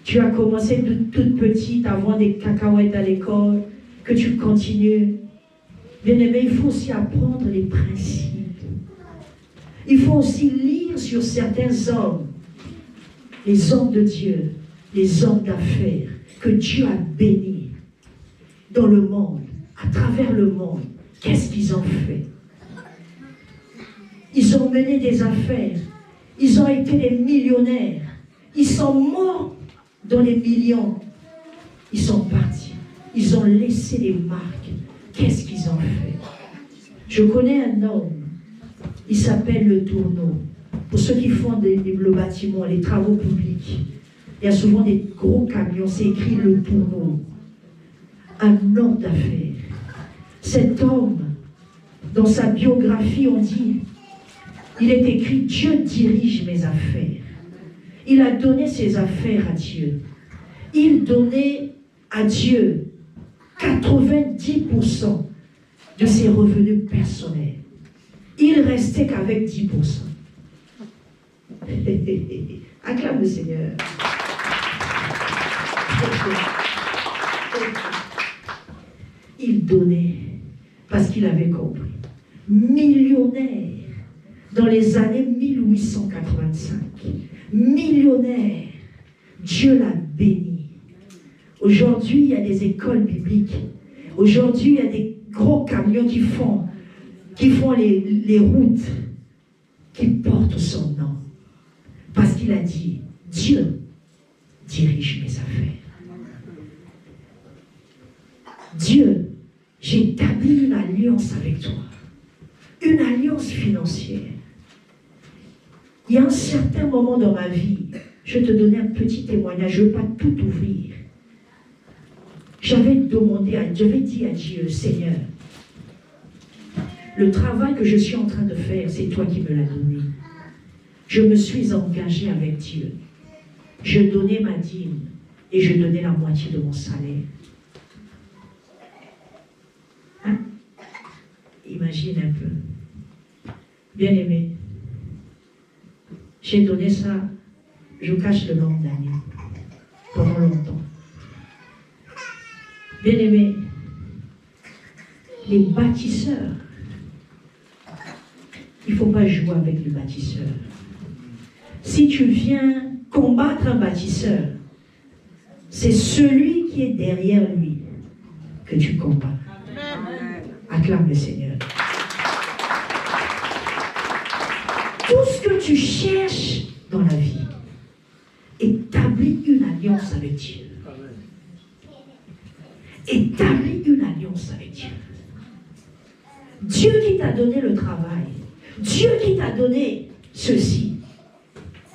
tu as commencé de toute petite à vendre des cacahuètes à l'école, que tu continues. Bien-aimé, il faut aussi apprendre les principes. Il faut aussi lire sur certains hommes, les hommes de Dieu, les hommes d'affaires, que Dieu a bénis dans le monde, à travers le monde. Qu'est-ce qu'ils ont fait? Ils ont mené des affaires. Ils ont été des millionnaires. Ils sont morts dans les millions. Ils sont partis. Ils ont laissé des marques. Qu'est-ce qu'ils ont fait? Je connais un homme. Il s'appelle Le Tourneau. Pour ceux qui font le bâtiment, les travaux publics, il y a souvent des gros camions. C'est écrit Le Tourneau. Un homme d'affaires. Cet homme, dans sa biographie, on dit, il est écrit, Dieu dirige mes affaires. Il a donné ses affaires à Dieu. Il donnait à Dieu 90% de ses revenus personnels. Il restait qu'avec 10%. Acclame le Seigneur. Il donnait parce qu'il avait compris. Millionnaire dans les années 1885. Millionnaire. Dieu l'a béni. Aujourd'hui, il y a des écoles bibliques. Aujourd'hui, il y a des gros camions qui font les routes qui portent son nom. Parce qu'il a dit, Dieu dirige mes affaires. Dieu, j'ai établi une alliance avec toi. Une alliance financière. Il y a un certain moment dans ma vie, je vais te donner un petit témoignage, je ne veux pas tout ouvrir. J'avais dit à Dieu, Seigneur, le travail que je suis en train de faire, c'est toi qui me l'as donné. Je me suis engagé avec Dieu. Je donnais ma dîme et je donnais la moitié de mon salaire. Hein? Imagine un peu. Bien-aimé, j'ai donné ça, je cache le nombre d'années, pendant longtemps. Bien-aimé, les bâtisseurs, il ne faut pas jouer avec les bâtisseurs. Si tu viens combattre un bâtisseur, c'est celui qui est derrière lui que tu combats. Acclame le Seigneur. Tout ce que tu cherches dans la vie, établis une alliance avec Dieu. Établis une alliance avec Dieu. Dieu qui t'a donné le travail, Dieu qui t'a donné ceci,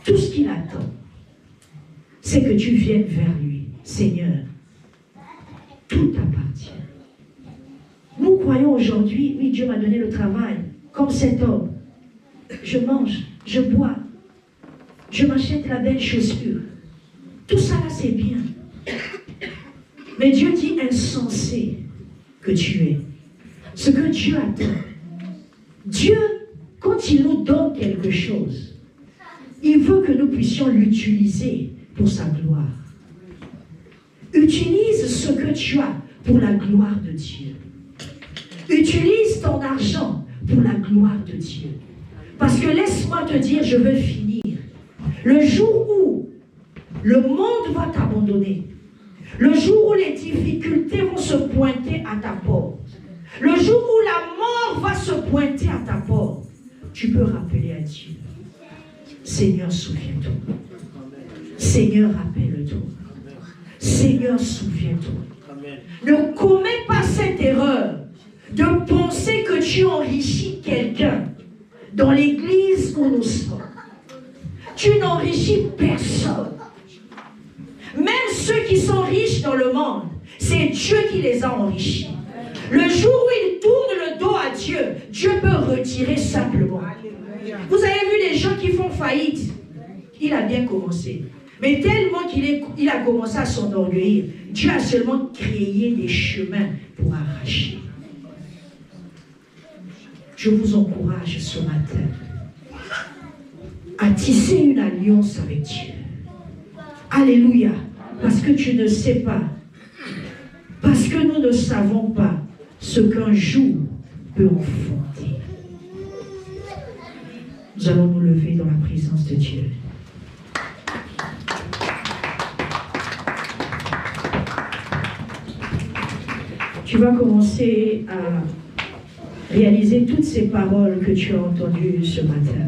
tout ce qu'il attend, c'est que tu viennes vers lui. Seigneur, tout t'appartient. Nous croyons aujourd'hui, oui, Dieu m'a donné le travail, comme cet homme. Je mange, je bois, je m'achète la belle chaussure. Tout ça là, c'est bien. Mais Dieu dit insensé que tu es. Ce que Dieu attend. Dieu, quand il nous donne quelque chose, il veut que nous puissions l'utiliser pour sa gloire. Utilise ce que tu as pour la gloire de Dieu. Utilise ton argent pour la gloire de Dieu. Parce que laisse-moi te dire, je veux finir. Le jour où le monde va t'abandonner, le jour où les difficultés vont se pointer à ta porte, le jour où la mort va se pointer à ta porte, tu peux rappeler à Dieu. Seigneur, souviens-toi. Seigneur, rappelle-toi. Seigneur, souviens-toi. Ne commets pas cette erreur de penser que tu enrichis quelqu'un dans l'église où nous sommes. Tu n'enrichis personne. Même ceux qui sont riches dans le monde, c'est Dieu qui les a enrichis. Le jour où ils tournent le dos à Dieu, Dieu peut retirer simplement. Vous avez vu les gens qui font faillite. Il a bien commencé. Mais tellement qu'il a commencé à s'enorgueillir, Dieu a seulement créé des chemins pour arracher. Je vous encourage ce matin à tisser une alliance avec Dieu. Alléluia. Parce que tu ne sais pas, parce que nous ne savons pas ce qu'un jour peut enfanter. Nous allons nous lever dans la présence de Dieu. Tu vas commencer à réaliser toutes ces paroles que tu as entendues ce matin.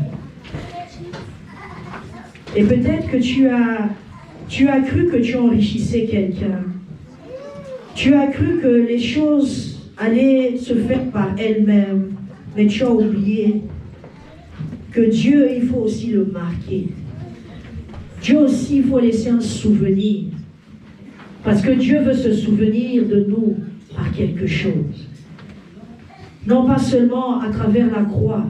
Et peut-être que tu as cru que tu enrichissais quelqu'un. Tu as cru que les choses allaient se faire par elles-mêmes, mais tu as oublié que Dieu, il faut aussi le marquer. Dieu aussi, il faut laisser un souvenir. Parce que Dieu veut se souvenir de nous par quelque chose. Non pas seulement à travers la croix,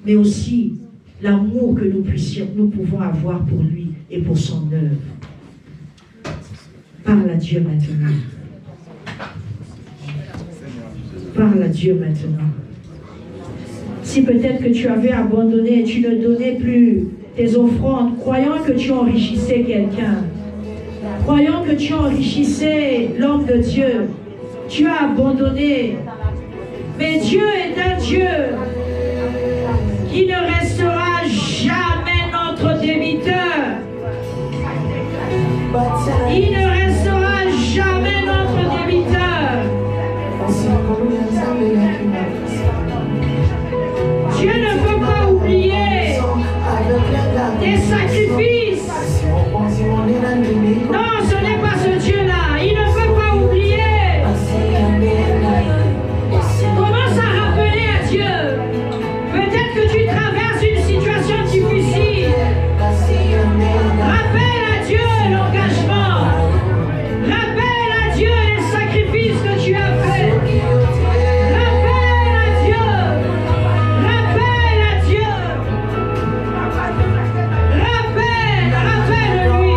mais aussi l'amour que nous pouvons avoir pour lui et pour son œuvre. Parle à Dieu maintenant. Parle à Dieu maintenant. Si peut-être que tu avais abandonné, tu ne donnais plus tes offrandes, croyant que tu enrichissais quelqu'un, croyant que tu enrichissais l'homme de Dieu, tu as abandonné. Mais Dieu est un Dieu qui ne restera jamais notre débiteur. Il ne restera jamais notre débiteur. Dieu ne peut pas oublier tes sacrifices. Non, ce n'est pas ce Dieu-là. Il ne peut pas oublier. Commence à rappeler à Dieu. Peut-être que tu traverses une situation difficile. Rappelle à Dieu l'engagement. Rappelle à Dieu les sacrifices que tu as faits. Rappelle à Dieu. Rappelle à Dieu. Rappelle-lui.